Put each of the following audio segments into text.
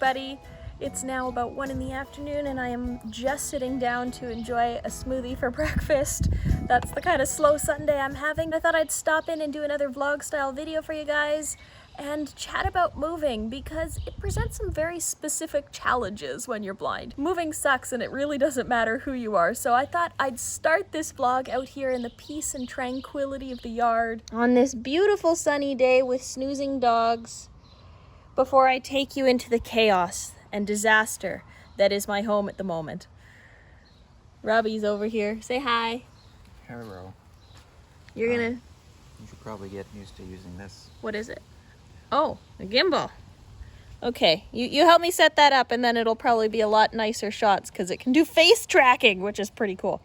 everybody. It's now about 1 in the afternoon and I am just sitting down to enjoy a smoothie for breakfast. That's the kind of slow Sunday I'm having. I thought I'd stop in and do another vlog style video for you guys and chat about moving because it presents some very specific challenges when you're blind. Moving sucks and it really doesn't matter who you are, so I thought I'd start this vlog out here in the peace and tranquility of the yard on this beautiful sunny day with snoozing dogs before I take you into the chaos and disaster that is my home at the moment. Robbie's over here. Say hi. Hello. You're gonna... You should probably get used to using this. What is it? Oh, a gimbal. Okay, you help me set that up and then it'll probably be a lot nicer shots because it can do face tracking, which is pretty cool.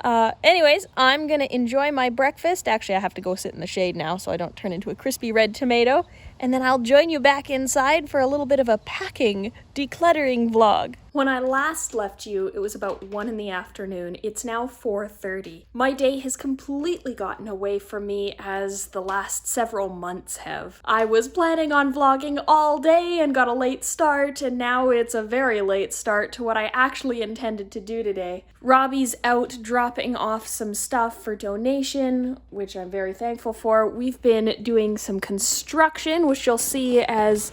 Anyways, I'm gonna enjoy my breakfast. Actually, I have to go sit in the shade now so I don't turn into a crispy red tomato. And then I'll join you back inside for a little bit of a packing, decluttering vlog. When I last left you, it was about 1 in the afternoon. It's now 4:30. My day has completely gotten away from me as the last several months have. I was planning on vlogging all day and got a late start, and now it's a very late start to what I actually intended to do today. Robbie's out dropping off some stuff for donation, which I'm very thankful for. We've been doing some construction, which you'll see as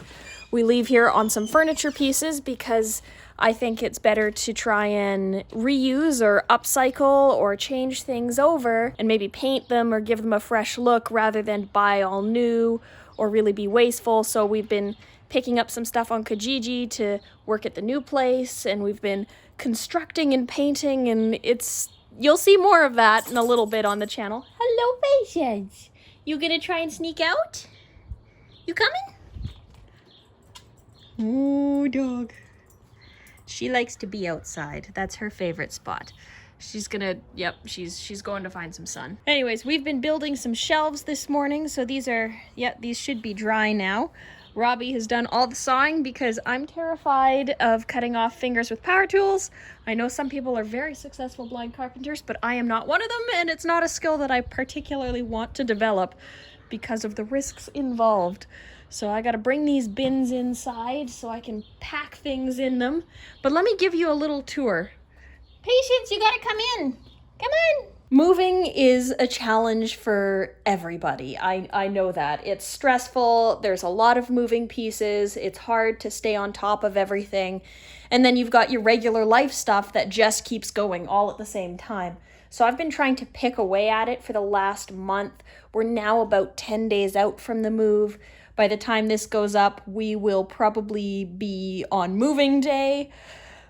we leave here on some furniture pieces because I think it's better to try and reuse or upcycle or change things over and maybe paint them or give them a fresh look rather than buy all new or really be wasteful. So we've been picking up some stuff on Kijiji to work at the new place, and we've been constructing and painting, and you'll see more of that in a little bit on the channel. Hello, Patience. You gonna try and sneak out? You coming? Oh, dog. She likes to be outside. That's her favorite spot. She's gonna, yep, she's going to find some sun. Anyways, we've been building some shelves this morning, so these should be dry now. Robbie has done all the sawing because I'm terrified of cutting off fingers with power tools. I know some people are very successful blind carpenters, but I am not one of them, and it's not a skill that I particularly want to develop because of the risks involved. So I gotta bring these bins inside so I can pack things in them. But let me give you a little tour. Patience, you gotta come in. Come on. Moving is a challenge for everybody. I know that. It's stressful. There's a lot of moving pieces. It's hard to stay on top of everything. And then you've got your regular life stuff that just keeps going all at the same time. So I've been trying to pick away at it for the last month. We're now about 10 days out from the move. By the time this goes up, we will probably be on moving day.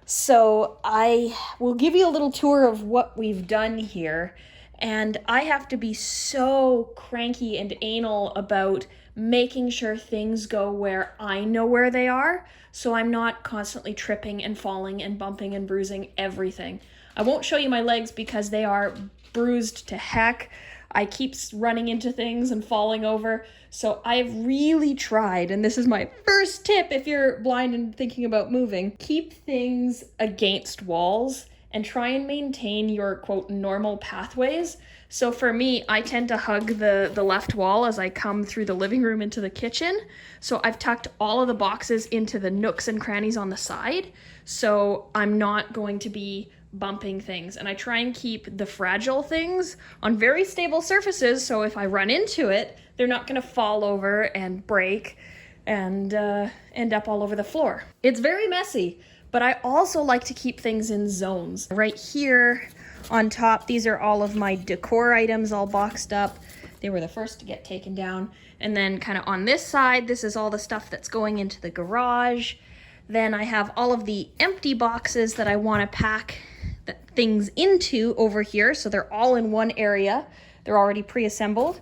So I will give you a little tour of what we've done here. And I have to be so cranky and anal about making sure things go where I know where they are, so I'm not constantly tripping and falling and bumping and bruising everything. I won't show you my legs because they are bruised to heck. I keep running into things and falling over. So I've really tried, and this is my first tip if you're blind and thinking about moving, keep things against walls and try and maintain your quote normal pathways. So for me, I tend to hug the left wall as I come through the living room into the kitchen. So I've tucked all of the boxes into the nooks and crannies on the side. So I'm not going to be bumping things, and I try and keep the fragile things on very stable surfaces, so if I run into it, they're not going to fall over and break and end up all over the floor. It's very messy, but I also like to keep things in zones. Right here on top, these are all of my decor items all boxed up. They were the first to get taken down. And then kind of on this side, this is all the stuff that's going into the garage. Then I have all of the empty boxes that I want to pack things into over here, so they're all in one area. They're already pre-assembled.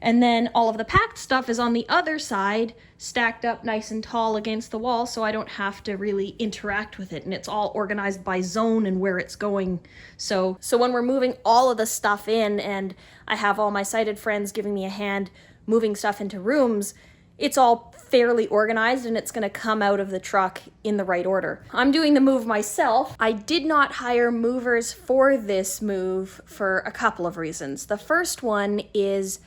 And then all of the packed stuff is on the other side, stacked up nice and tall against the wall, so I don't have to really interact with it, and it's all organized by zone and where it's going. So when we're moving all of the stuff in, and I have all my sighted friends giving me a hand moving stuff into rooms, it's all fairly organized and it's going to come out of the truck in the right order. I'm doing the move myself. I did not hire movers for this move for a couple of reasons. The first one is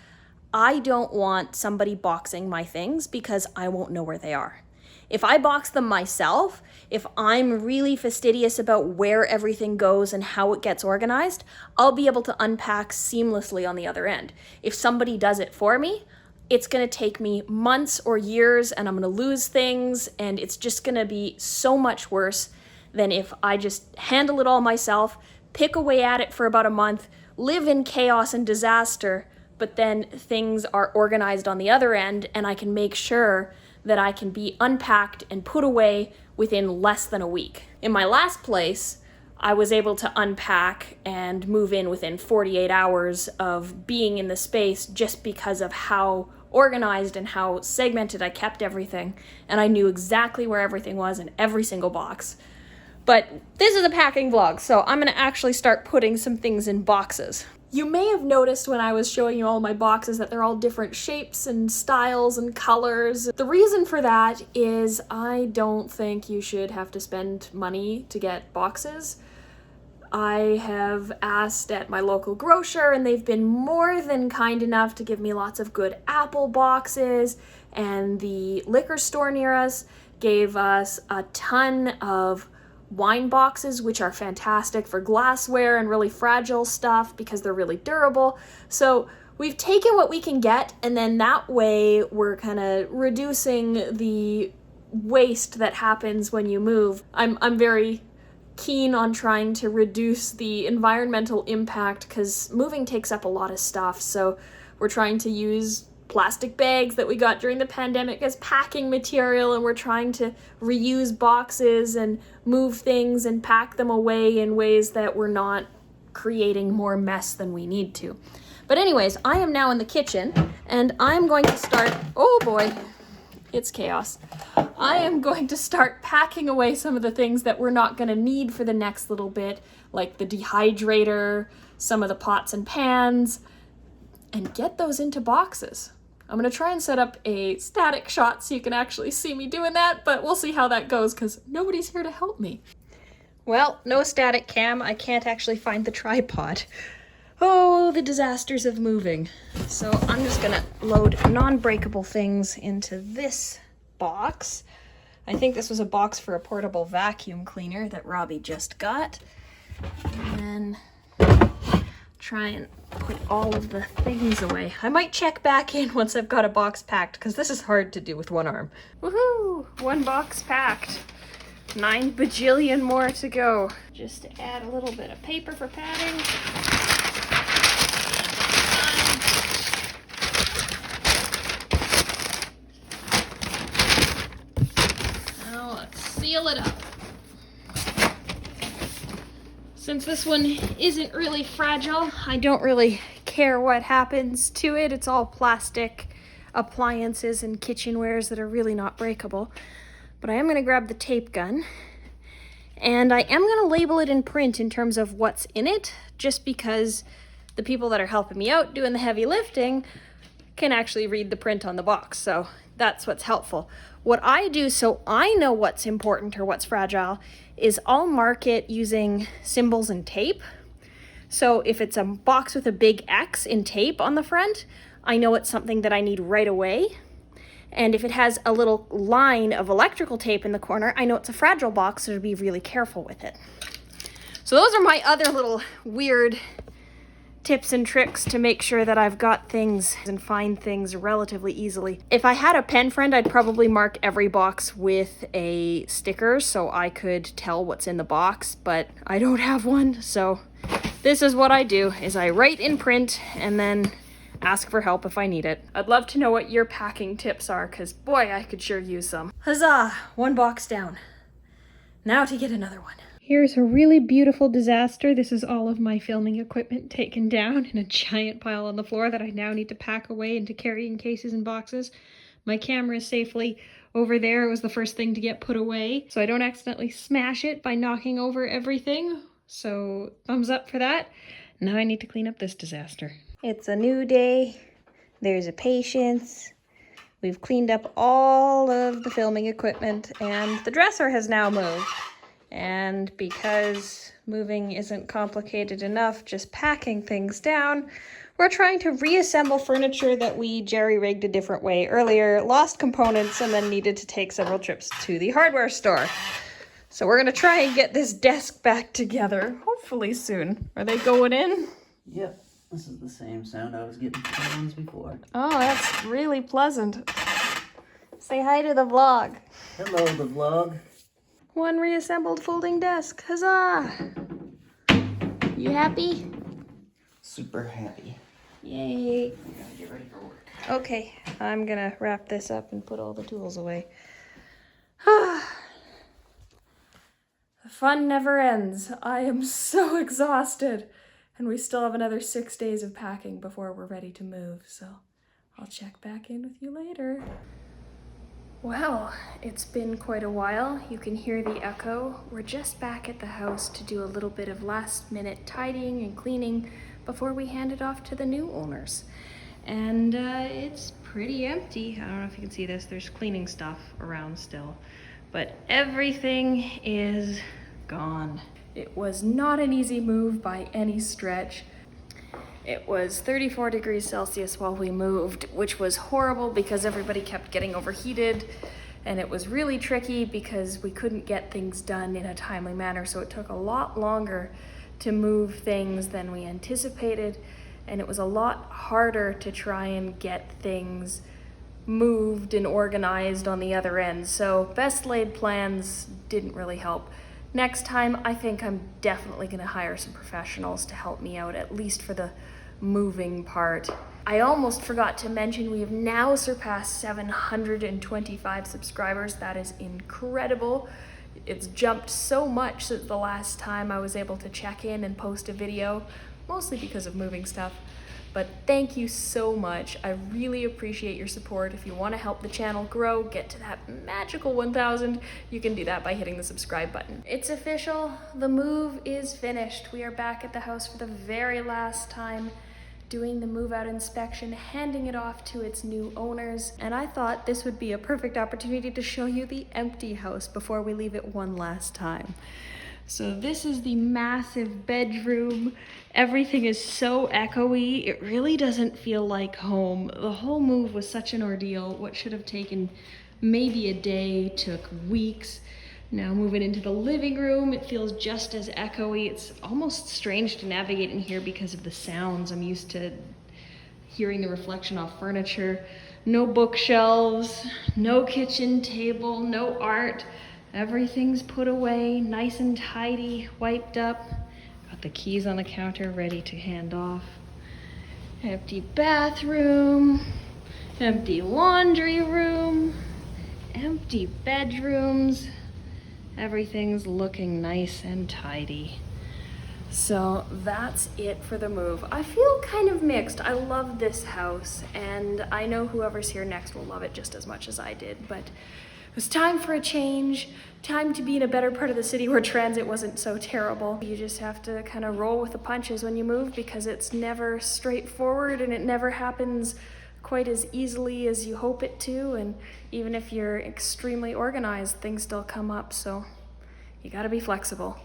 I don't want somebody boxing my things because I won't know where they are. If I box them myself, if I'm really fastidious about where everything goes and how it gets organized, I'll be able to unpack seamlessly on the other end. If somebody does it for me, it's gonna take me months or years and I'm gonna lose things, and it's just gonna be so much worse than if I just handle it all myself, pick away at it for about a month, live in chaos and disaster, but then things are organized on the other end and I can make sure that I can be unpacked and put away within less than a week. In my last place, I was able to unpack and move in within 48 hours of being in the space just because of how organized and how segmented I kept everything, and I knew exactly where everything was in every single box. But this is a packing vlog, so I'm gonna actually start putting some things in boxes. You may have noticed when I was showing you all my boxes that they're all different shapes and styles and colors. The reason for that is I don't think you should have to spend money to get boxes. I have asked at my local grocer and they've been more than kind enough to give me lots of good apple boxes, and the liquor store near us gave us a ton of wine boxes, which are fantastic for glassware and really fragile stuff because they're really durable. So we've taken what we can get, and then that way we're kind of reducing the waste that happens when you move. I'm very keen on trying to reduce the environmental impact because moving takes up a lot of stuff. So we're trying to use plastic bags that we got during the pandemic as packing material, and we're trying to reuse boxes and move things and pack them away in ways that we're not creating more mess than we need to. But anyways, I am now in the kitchen and I'm going to start, oh boy, it's chaos. I am going to start packing away some of the things that we're not going to need for the next little bit, like the dehydrator, some of the pots and pans, and get those into boxes. I'm going to try and set up a static shot so you can actually see me doing that, but we'll see how that goes because nobody's here to help me. Well, no static cam. I can't actually find the tripod. Oh, the disasters of moving. So I'm just going to load non-breakable things into this box. I think this was a box for a portable vacuum cleaner that Robbie just got. And then try and put all of the things away. I might check back in once I've got a box packed because this is hard to do with one arm. Woohoo! One box packed. 9 bajillion more to go. Just to add a little bit of paper for padding. Now let's seal it up. Since this one isn't really fragile, I don't really care what happens to it. It's all plastic appliances and kitchenwares that are really not breakable. But I am going to grab the tape gun, and I am going to label it in print in terms of what's in it, just because the people that are helping me out doing the heavy lifting can actually read the print on the box. So that's what's helpful. What I do so I know what's important or what's fragile is I'll mark it using symbols and tape. So if it's a box with a big X in tape on the front, I know it's something that I need right away. And if it has a little line of electrical tape in the corner, I know it's a fragile box, so to be really careful with it. So those are my other little weird tips and tricks to make sure that I've got things and find things relatively easily. If I had a pen friend, I'd probably mark every box with a sticker so I could tell what's in the box, but I don't have one. So this is what I do, is I write in print and then ask for help if I need it. I'd love to know what your packing tips are, because boy, I could sure use some. Huzzah! One box down. Now to get another one. Here's a really beautiful disaster. This is all of my filming equipment taken down in a giant pile on the floor that I now need to pack away into carrying cases and boxes. My camera is safely over there. It was the first thing to get put away, so I don't accidentally smash it by knocking over everything. So thumbs up for that. Now I need to clean up this disaster. It's a new day. There's a patience. We've cleaned up all of the filming equipment, and the dresser has now moved. And because moving isn't complicated enough, just packing things down, We're trying to reassemble furniture that we jerry-rigged a different way earlier, lost components, and then needed to take several trips to the hardware store. So we're gonna try and get this desk back together, hopefully soon. Are they going in? Yep, this is the same sound I was getting from the ones before. Oh, that's really pleasant. Say hi to the vlog. Hello, the vlog. One reassembled folding desk, huzzah! You happy? Super happy. Yay. I gotta get ready for work. Okay, I'm gonna wrap this up and put all the tools away. The fun never ends. I am so exhausted. And we still have another 6 days of packing before we're ready to move, so I'll check back in with you later. Well, it's been quite a while. You can hear the echo. We're just back at the house to do a little bit of last-minute tidying and cleaning before we hand it off to the new owners. And it's pretty empty. I don't know if you can see this. There's cleaning stuff around still, but everything is gone. It was not an easy move by any stretch. It was 34 degrees Celsius while we moved, which was horrible because everybody kept getting overheated, and it was really tricky because we couldn't get things done in a timely manner, so it took a lot longer to move things than we anticipated, and it was a lot harder to try and get things moved and organized on the other end, so best laid plans didn't really help. Next time, I think I'm definitely gonna hire some professionals to help me out, at least for the moving part. I almost forgot to mention we have now surpassed 725 subscribers. That is incredible. It's jumped so much since the last time I was able to check in and post a video, mostly because of moving stuff. But thank you so much. I really appreciate your support. If you want to help the channel grow, get to that magical 1,000, you can do that by hitting the subscribe button. It's official. The move is finished. We are back at the house for the very last time, doing the move out inspection, handing it off to its new owners. And I thought this would be a perfect opportunity to show you the empty house before we leave it one last time. So this is the massive bedroom. Everything is so echoey. It really doesn't feel like home. The whole move was such an ordeal. What should have taken maybe a day took weeks. Now moving into the living room, it feels just as echoey. It's almost strange to navigate in here because of the sounds. I'm used to hearing the reflection off furniture. No bookshelves, no kitchen table, no art. Everything's put away, nice and tidy, wiped up. Got the keys on the counter ready to hand off. Empty bathroom, empty laundry room, empty bedrooms. Everything's looking nice and tidy. So that's it for the move. I feel kind of mixed. I love this house, and I know whoever's here next will love it just as much as I did, but it was time for a change, time to be in a better part of the city where transit wasn't so terrible. You just have to kind of roll with the punches when you move because it's never straightforward and it never happens quite as easily as you hope it to, and even if you're extremely organized, things still come up, so you gotta be flexible.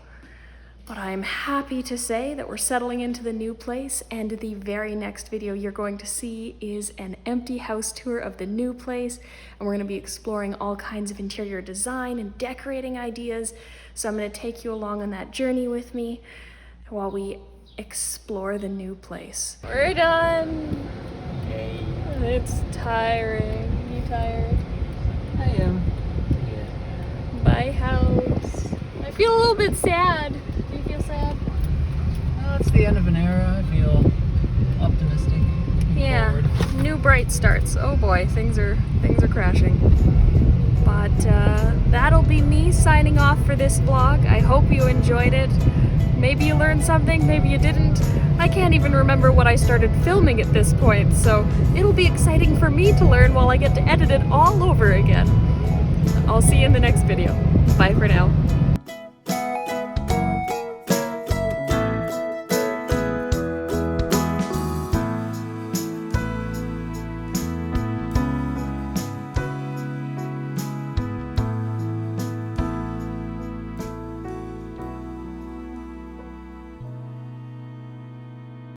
But I'm happy to say that we're settling into the new place, and the very next video you're going to see is an empty house tour of the new place, and we're going to be exploring all kinds of interior design and decorating ideas. So I'm going to take you along on that journey with me while we explore the new place. We're done! Yay. It's tiring. You tired? I am. Yeah. Bye, house. I feel a little bit sad. Do you feel sad? Well, it's the end of an era. I feel optimistic. Yeah, Forward. new bright starts. Oh boy, things are crashing. But that'll be me signing off for this vlog. I hope you enjoyed it. Maybe you learned something, maybe you didn't. I can't even remember what I started filming at this point, so it'll be exciting for me to learn while I get to edit it all over again. I'll see you in the next video. Bye for now.